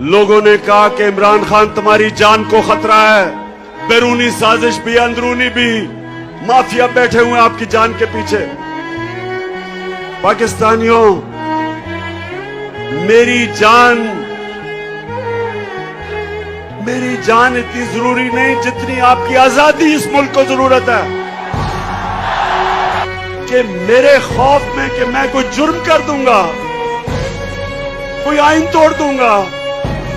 लोगों ने कहा कि इमरान खान तुम्हारी जान को खतरा है, बैरूनी साजिश भी अंदरूनी भी, माफिया बैठे हुए हैं आपकी जान के पीछे। पाकिस्तानियों, मेरी जान इतनी जरूरी नहीं जितनी आपकी आजादी इस मुल्क को जरूरत है। कि मेरे खौफ में कि मैं कोई जुर्म कर दूंगा, कोई आइन तोड़ दूंगा,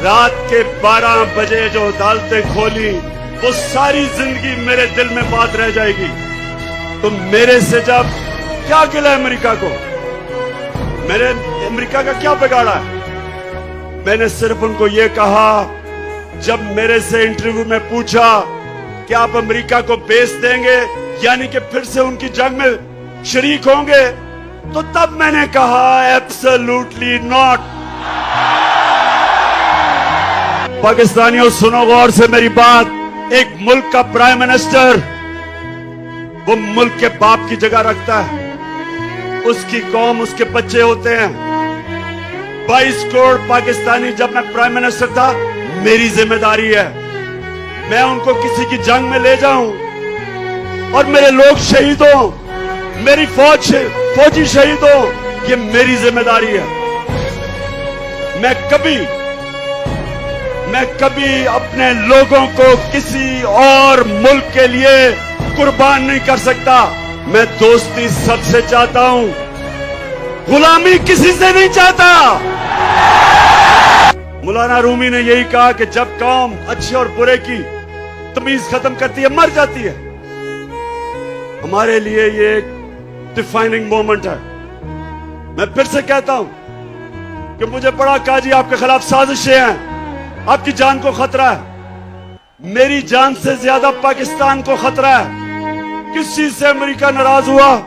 रात के 12 बजे जो अदालतें खोली वो सारी जिंदगी मेरे दिल में बात रह जाएगी। तो मेरे से जब क्या गिला अमेरिका को, मैंने अमेरिका का क्या बिगाड़ा है? मैंने सिर्फ उनको ये कहा, जब मेरे से इंटरव्यू में पूछा कि आप अमेरिका को बेच देंगे यानी कि फिर से उनकी जंग में शरीक होंगे, तो तब मैंने कहा एब्सोल्युटली नॉट। पाकिस्तानियों सुनो गौर से मेरी बात। एक मुल्क का प्राइम मिनिस्टर वो मुल्क के बाप की जगह रखता है, उसकी कौम उसके बच्चे होते हैं। 22 करोड़ पाकिस्तानी जब मैं प्राइम मिनिस्टर था, मेरी जिम्मेदारी है मैं उनको किसी की जंग में ले जाऊं और मेरे लोग शहीद हो, मेरी फौजी शहीद हो, ये मेरी जिम्मेदारी है। मैं कभी अपने लोगों को किसी और मुल्क के लिए कुर्बान नहीं कर सकता। मैं दोस्ती सबसे चाहता हूं, गुलामी किसी से नहीं चाहता। मौलाना रूमी ने यही कहा कि जब कौम अच्छे और बुरे की तमीज खत्म करती है, मर जाती है। हमारे लिए ये एक डिफाइनिंग मोमेंट है। मैं फिर से कहता हूं कि मुझे बड़ा काजी आपके खिलाफ साजिशें हैं, आपकी जान को खतरा है। मेरी जान से ज्यादा पाकिस्तान को खतरा है। किस चीज से अमेरिका नाराज हुआ?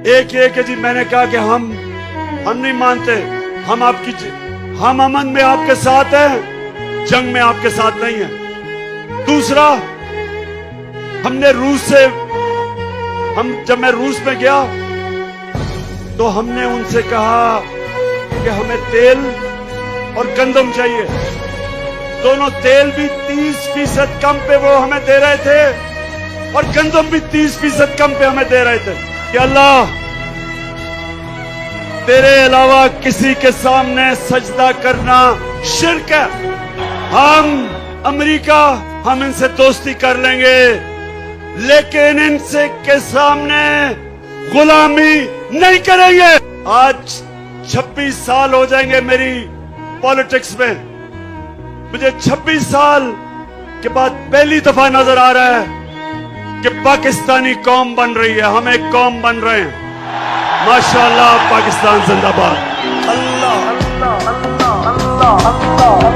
एक है जी, मैंने कहा कि हम नहीं मानते, हम अमन में आपके साथ हैं, जंग में आपके साथ नहीं है। दूसरा, जब मैं रूस में गया तो हमने उनसे कहा कि हमें तेल और गंदम चाहिए। दोनों तेल भी 30% कम पे वो हमें दे रहे थे और गंदम भी 30% कम पे हमें दे रहे थे। कि अल्लाह, तेरे अलावा किसी के सामने सजदा करना शिर्क है। हम इनसे दोस्ती कर लेंगे, लेकिन इनसे के सामने गुलामी नहीं करेंगे। आज 26 साल हो जाएंगे मेरी पॉलिटिक्स में। मुझे 26 साल के बाद पहली दफा नजर आ रहा है कि पाकिस्तानी कौम बन रही है, हम एक कौम बन रहे हैं। माशाअल्लाह, पाकिस्तान जिंदाबाद। अल्लाह अल्लाह अल्लाह अल्लाह अल्लाह।